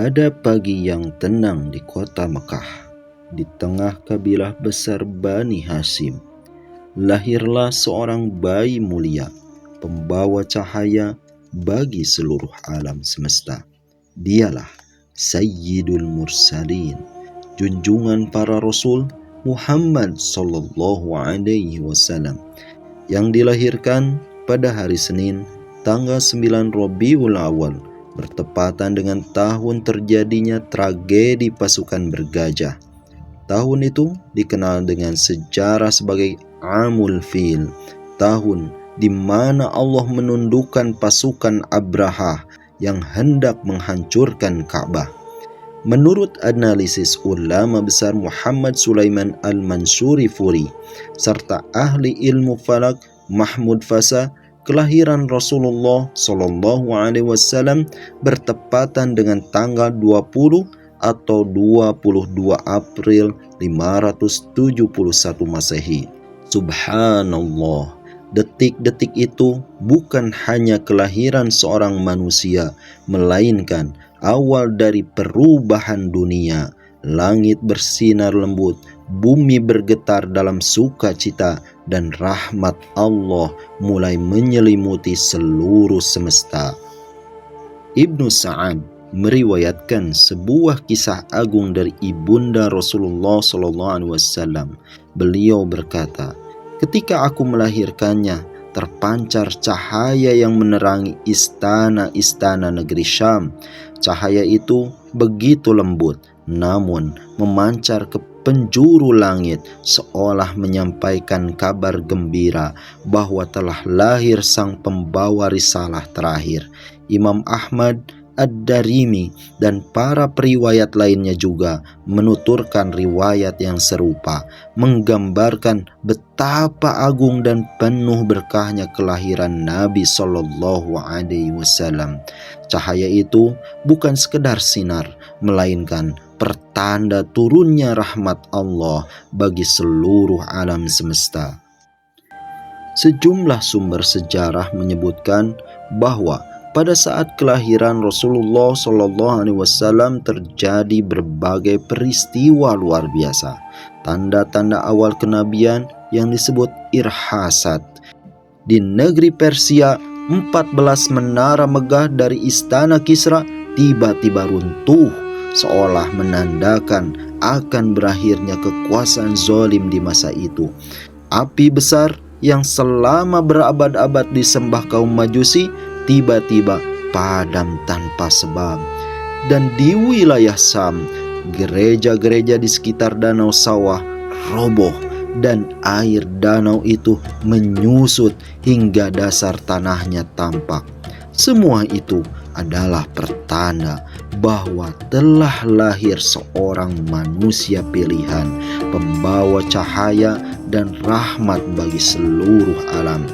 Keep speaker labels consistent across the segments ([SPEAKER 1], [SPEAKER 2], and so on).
[SPEAKER 1] Pada pagi yang tenang di kota Mekah, di tengah kabilah besar Bani Hashim, lahirlah seorang bayi mulia, pembawa cahaya bagi seluruh alam semesta. Dialah Sayyidul Mursalin, junjungan para Rasul Muhammad Sallallahu Alaihi Wasallam, yang dilahirkan pada hari Senin tanggal 9 Rabiul Awal, bertepatan dengan tahun terjadinya tragedi pasukan bergajah. Tahun itu dikenal dengan sejarah sebagai Amul Fil, tahun di mana Allah menundukkan pasukan Abraha yang hendak menghancurkan Ka'bah. Menurut analisis ulama besar Muhammad Sulaiman Al-Mansuri Furi serta ahli ilmu falak Mahmud Fasa, kelahiran Rasulullah Shallallahu Alaihi Wasallam bertepatan dengan tanggal 20 atau 22 April 571 Masehi. Subhanallah, detik-detik itu bukan hanya kelahiran seorang manusia, melainkan awal dari perubahan dunia. Langit bersinar lembut, bumi bergetar dalam sukacita, dan rahmat Allah mulai menyelimuti seluruh semesta. Ibnu Sa'ad meriwayatkan sebuah kisah agung dari ibunda Rasulullah SAW. Beliau berkata, "Ketika aku melahirkannya, terpancar cahaya yang menerangi istana-istana negeri Syam. Cahaya itu begitu lembut, namun memancar ke penjuru langit, seolah menyampaikan kabar gembira bahwa telah lahir sang pembawa risalah terakhir." Imam Ahmad, Ad-Darimi, dan para periwayat lainnya juga menuturkan riwayat yang serupa, menggambarkan betapa agung dan penuh berkahnya kelahiran Nabi Sallallahu Alaihi Wasallam. Cahaya itu bukan sekedar sinar, melainkan pertanda turunnya rahmat Allah bagi seluruh alam semesta. Sejumlah sumber sejarah menyebutkan bahwa pada saat kelahiran Rasulullah SAW terjadi berbagai peristiwa luar biasa, tanda-tanda awal kenabian yang disebut irhasat. Di negeri Persia, 14 menara megah dari istana Kisra tiba-tiba runtuh, seolah menandakan akan berakhirnya kekuasaan zalim di masa itu. Api besar yang selama berabad-abad disembah kaum Majusi tiba-tiba padam tanpa sebab. Dan di wilayah Syam, gereja-gereja di sekitar danau Sawah roboh dan air danau itu menyusut hingga dasar tanahnya tampak. Semua itu adalah pertanda bahwa telah lahir seorang manusia pilihan, pembawa cahaya dan rahmat bagi seluruh alam.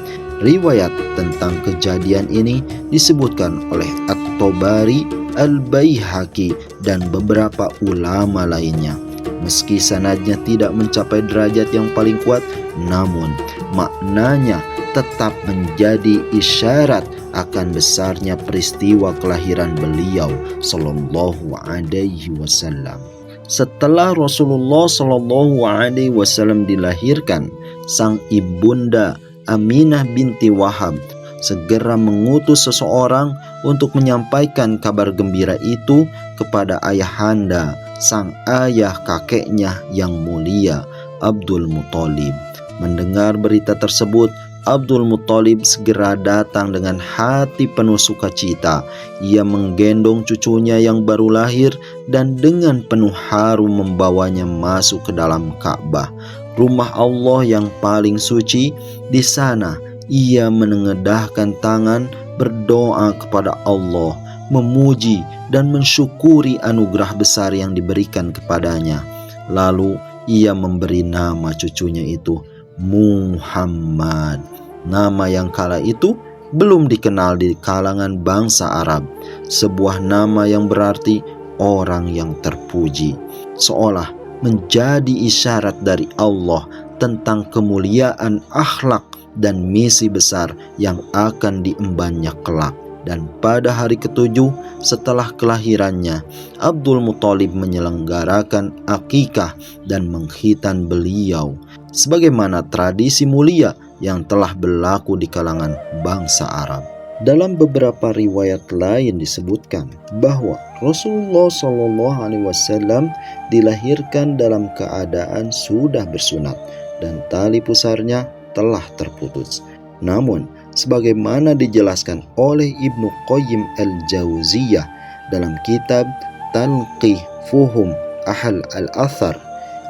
[SPEAKER 1] Riwayat tentang kejadian ini disebutkan oleh At-Tabari, Al-Baihaqi, dan beberapa ulama lainnya. Meski sanadnya tidak mencapai derajat yang paling kuat, namun maknanya tetap menjadi isyarat akan besarnya peristiwa kelahiran beliau Sallallahu Alaihi Wasallam. Setelah Rasulullah Sallallahu Alaihi Wasallam dilahirkan, sang ibunda Aminah binti Wahab segera mengutus seseorang untuk menyampaikan kabar gembira itu kepada ayahanda, sang ayah kakeknya yang mulia, Abdul Muthalib. Mendengar berita tersebut, Abdul Muthalib segera datang dengan hati penuh sukacita. Ia menggendong cucunya yang baru lahir dan dengan penuh haru membawanya masuk ke dalam Ka'bah, rumah Allah yang paling suci. Di sana ia menengadahkan tangan, berdoa kepada Allah, memuji dan mensyukuri anugerah besar yang diberikan kepadanya. Lalu ia memberi nama cucunya itu Muhammad, nama yang kala itu belum dikenal di kalangan bangsa Arab, sebuah nama yang berarti orang yang terpuji, seolah menjadi isyarat dari Allah tentang kemuliaan akhlak dan misi besar yang akan diembannya kelak. Dan pada hari ketujuh setelah kelahirannya, Abdul Muthalib menyelenggarakan akikah dan mengkhitan beliau sebagaimana tradisi mulia yang telah berlaku di kalangan bangsa Arab. Dalam beberapa riwayat lain disebutkan bahwa Rasulullah SAW dilahirkan dalam keadaan sudah bersunat dan tali pusarnya telah terputus. Namun, sebagaimana dijelaskan oleh Ibnu Qayyim al-Jauziyah dalam kitab Tanqih Fuhum Ahl al-Athar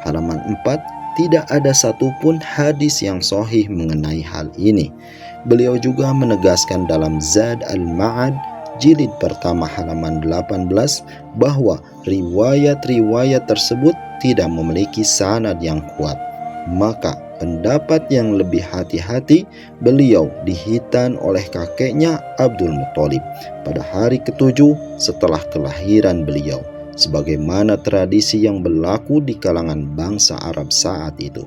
[SPEAKER 1] halaman 4, tidak ada satupun hadis yang sahih mengenai hal ini. Beliau juga menegaskan dalam Zad al-Ma'ad jilid pertama halaman 18 bahwa riwayat-riwayat tersebut tidak memiliki sanad yang kuat. Maka pendapat yang lebih hati-hati, beliau dihitan oleh kakeknya Abdul Muthalib pada hari ketujuh setelah kelahiran beliau, sebagaimana tradisi yang berlaku di kalangan bangsa Arab saat itu.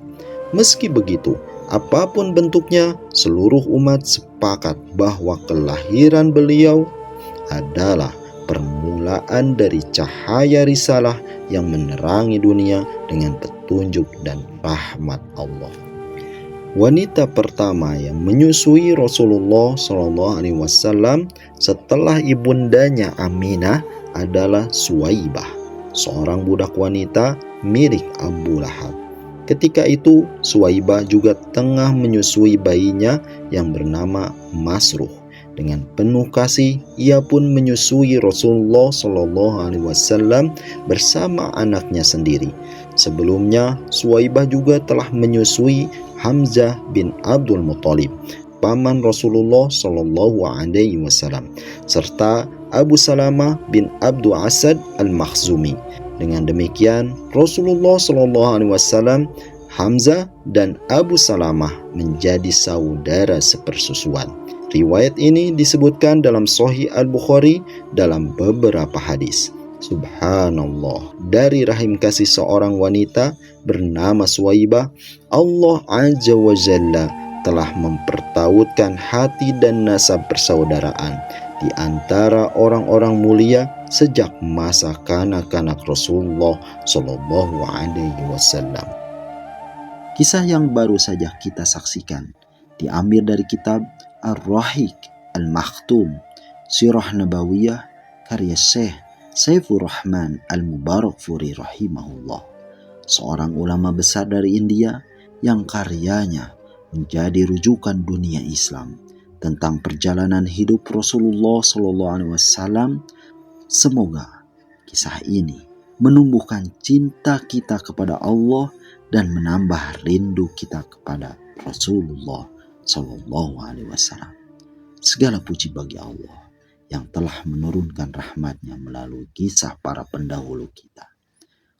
[SPEAKER 1] Meski begitu, apapun bentuknya, seluruh umat sepakat bahwa kelahiran beliau adalah permulaan dari cahaya risalah yang menerangi dunia dengan petunjuk dan rahmat Allah. Wanita pertama yang menyusui Rasulullah SAW setelah ibundanya Aminah adalah Suwaibah, seorang budak wanita milik Abu Lahab. Ketika itu Suwaibah juga tengah menyusui bayinya yang bernama Masruh. Dengan penuh kasih, ia pun menyusui Rasulullah SAW bersama anaknya sendiri. Sebelumnya, Suwaibah juga telah menyusui Hamzah bin Abdul Muthalib, paman Rasulullah SAW, serta Abu Salamah bin Abdul Asad al-Makhzumi. Dengan demikian, Rasulullah SAW, Hamzah dan Abu Salamah menjadi saudara sepersusuan. Riwayat ini disebutkan dalam Sahih Al-Bukhari dalam beberapa hadis. Subhanallah, dari rahim kasih seorang wanita bernama Suwaibah, Allah Azza wa Jalla telah mempertautkan hati dan nasab persaudaraan di antara orang-orang mulia sejak masa kanak-kanak Rasulullah SAW. Kisah yang baru saja kita saksikan diambil dari kitab Ar-Rahiq Al-Makhtum, Sirah Nabawiyah karya Syekh Saifur Rahman Al-Mubarakfuri rahimahullah, seorang ulama besar dari India yang karyanya menjadi rujukan dunia Islam tentang perjalanan hidup Rasulullah SAW. Semoga kisah ini menumbuhkan cinta kita kepada Allah dan menambah rindu kita kepada Rasulullah SAW. Segala puji bagi Allah yang telah menurunkan rahmatnya melalui kisah para pendahulu kita.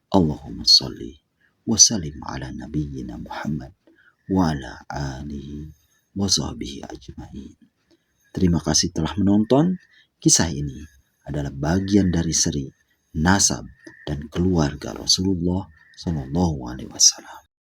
[SPEAKER 1] Allahumma salli wa sallim ala nabiyyina Muhammad wa ala alihi wa sahbihi ajma'in. Terima kasih telah menonton. Kisah ini adalah bagian dari seri nasab dan keluarga Rasulullah SAW.